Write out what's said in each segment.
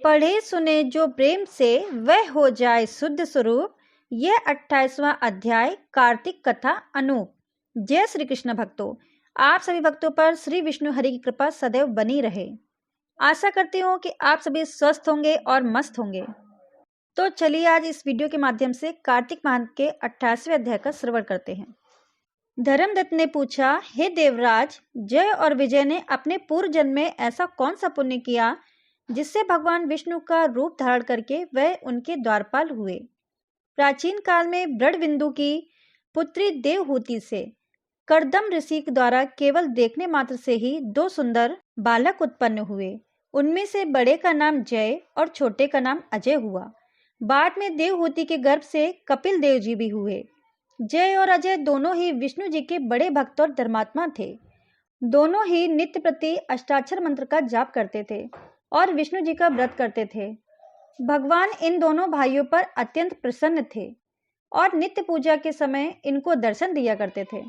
पढ़े सुने जो प्रेम से वह हो जाए शुद्ध स्वरूप। यह 28वां अध्याय कार्तिक कथा अनूप। जय श्री कृष्ण भक्तों, आप सभी भक्तों पर श्री विष्णु हरि की कृपा सदैव बनी रहे। आशा करती हूँ कि आप सभी स्वस्थ होंगे और मस्त होंगे। तो चलिए आज इस वीडियो के माध्यम से कार्तिक माह के 28वें अध्याय का श्रवण करते हैं। धर्मदत्त ने पूछा, हे देवराज, जय और विजय ने अपने पूर्व जन्म में ऐसा कौन सा पुण्य किया जिससे भगवान विष्णु का रूप धारण करके वह उनके द्वारपाल हुए। प्राचीन काल में ब्रडबिंदु की पुत्री देवहूति से करदम ऋषि द्वारा केवल देखने मात्र से ही दो सुंदर बालक उत्पन्न हुए। उनमें से बड़े का नाम जय और छोटे का नाम अजय हुआ। बाद में देवहूति के गर्भ से कपिल देव जी भी हुए। जय और अजय दोनों ही विष्णु जी के बड़े भक्त और धर्मात्मा थे। दोनों ही नित्य प्रति अष्टाक्षर मंत्र का जाप करते थे और विष्णु जी का व्रत करते थे। भगवान इन दोनों भाइयों पर अत्यंत प्रसन्न थे और नित्य पूजा के समय इनको दर्शन दिया करते थे।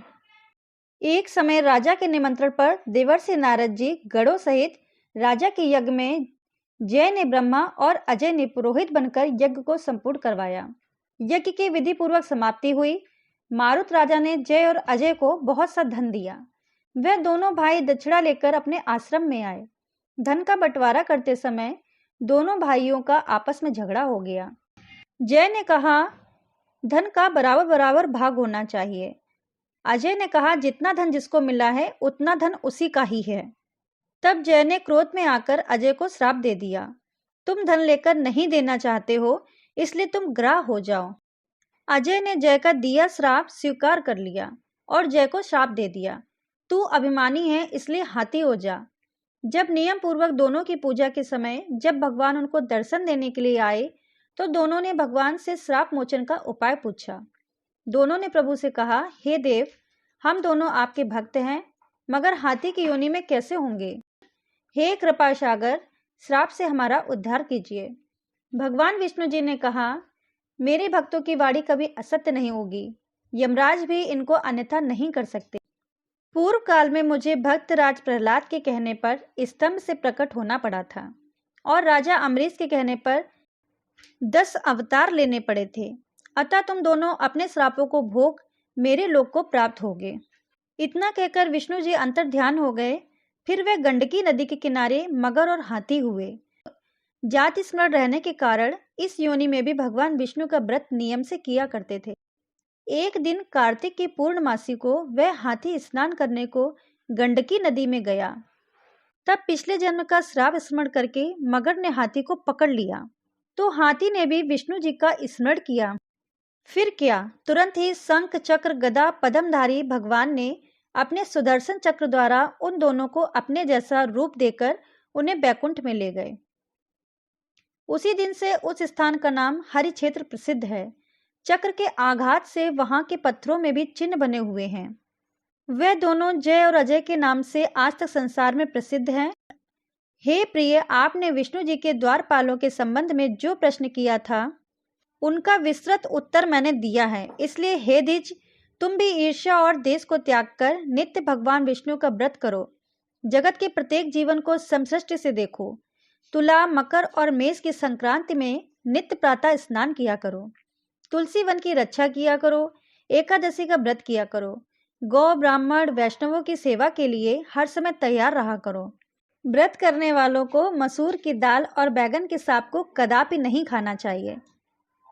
एक समय राजा के निमंत्रण पर देवर्षि नारद जी गणों सहित राजा के यज्ञ में जय ने ब्रह्मा और अजय ने पुरोहित बनकर यज्ञ को संपूर्ण करवाया। यज्ञ की विधि पूर्वक समाप्ति हुई। मारुत राजा ने जय और अजय को बहुत सा धन दिया। वह दोनों भाई दक्षिणा लेकर अपने आश्रम में आए। धन का बंटवारा करते समय दोनों भाइयों का आपस में झगड़ा हो गया। जय ने कहा, धन का बराबर बराबर भाग होना चाहिए। अजय ने कहा, जितना धन जिसको मिला है उतना धन उसी का ही है। तब जय ने क्रोध में आकर अजय को श्राप दे दिया, तुम धन लेकर नहीं देना चाहते हो, इसलिए तुम ग्राह हो जाओ। अजय ने जय का दिया श्राप स्वीकार कर लिया और जय को श्राप दे दिया, तू अभिमानी है इसलिए हाथी हो जा। जब नियम पूर्वक दोनों की पूजा के समय जब भगवान उनको दर्शन देने के लिए आए तो दोनों ने भगवान से श्राप मोचन का उपाय पूछा। दोनों ने प्रभु से कहा, हे देव, हम दोनों आपके भक्त हैं, मगर हाथी की योनि में कैसे होंगे। हे कृपा सागर, श्राप से हमारा उद्धार कीजिए। भगवान विष्णु जी ने कहा, मेरे भक्तों की वाणी कभी असत्य नहीं होगी। यमराज भी इनको अन्यथा नहीं कर सकते। पूर्व काल में मुझे भक्तराज प्रहलाद के कहने पर स्तंभ से प्रकट होना पड़ा था और राजा अम्बरीश के कहने पर 10 अवतार लेने पड़े थे। अतः तुम दोनों अपने श्रापों को भोग मेरे लोक को प्राप्त होगे। इतना कहकर विष्णु जी अंतर ध्यान हो गए। फिर वे गंडकी नदी के किनारे मगर और हाथी हुए। जाति स्मरण रहने के कारण इस योनि में भी भगवान विष्णु का व्रत नियम से किया करते थे। एक दिन कार्तिक की पूर्णमासी को वह हाथी स्नान करने को गंडकी नदी में गया। तब पिछले जन्म का श्राप स्मरण करके मगर ने हाथी को पकड़ लिया, तो हाथी ने भी विष्णु जी का स्मरण किया। फिर क्या, तुरंत ही शंख चक्र गदा पद्मधारी भगवान ने अपने सुदर्शन चक्र द्वारा उन दोनों को अपने जैसा रूप देकर उन्हें बैकुंठ में ले गए। उसी दिन से उस स्थान का नाम हरि क्षेत्र प्रसिद्ध है। चक्र के आघात से वहां के पत्थरों में भी चिन्ह बने हुए हैं। वे दोनों जय और अजय के नाम से आज तक संसार में प्रसिद्ध हैं। हे प्रिय, आपने विष्णु जी के द्वारपालों के संबंध में जो प्रश्न किया था उनका विस्तृत उत्तर मैंने दिया है। इसलिए हे द्विज, तुम भी ईर्ष्या और देश को त्याग कर नित्य भगवान विष्णु का व्रत करो। जगत के प्रत्येक जीवन को समसृष्टि से देखो। तुला, मकर और मेष की संक्रांति में नित्य प्रातः स्नान किया करो। तुलसी वन की रक्षा किया करो। एकादशी का व्रत किया करो। गौ, ब्राह्मण, वैष्णवों की सेवा के लिए हर समय तैयार रहा करो। व्रत करने वालों को मसूर की दाल और बैगन के साग को कदापि नहीं खाना चाहिए।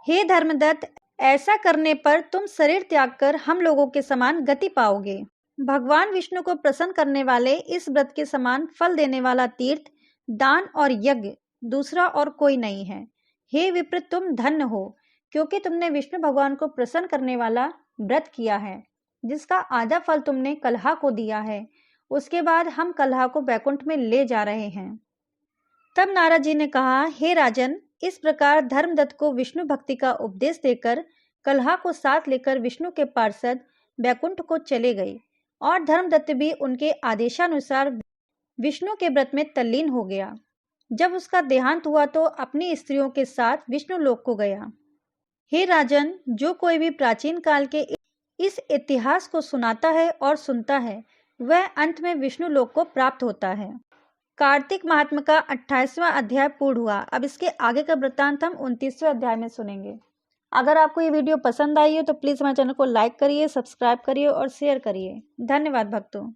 हे धर्मदत्त, ऐसा करने पर तुम शरीर त्याग कर हम लोगों के समान गति पाओगे। भगवान विष्णु को प्रसन्न करने वाले इस व्रत के समान फल देने वाला तीर्थ, दान और यज्ञ दूसरा और कोई नहीं है। हे विप्र, तुम धन्य हो, क्योंकि तुमने विष्णु भगवान को प्रसन्न करने वाला व्रत किया है, जिसका आधा फल तुमने कलहा को दिया है। उसके बाद हम कलहा को बैकुंठ में ले जा रहे हैं। तब नारद जी ने कहा, हे राजन, इस प्रकार धर्मदत्त को विष्णु भक्ति का उपदेश देकर कलहा को साथ लेकर विष्णु के पार्षद बैकुंठ को चले गए और धर्मदत्त भी उनके आदेशानुसार विष्णु के व्रत में तल्लीन हो गया। जब उसका देहांत हुआ तो अपनी स्त्रियों के साथ विष्णु लोक को गया। हे राजन, जो कोई भी प्राचीन काल के इस इतिहास को सुनाता है और सुनता है, वह अंत में विष्णु लोक को प्राप्त होता है। कार्तिक महात्म का 28वां अध्याय पूर्ण हुआ। अब इसके आगे का वृत्तांत हम 29वें अध्याय में सुनेंगे। अगर आपको ये वीडियो पसंद आई हो तो प्लीज़ हमारे चैनल को लाइक करिए, सब्सक्राइब करिए और शेयर करिए। धन्यवाद भक्तों।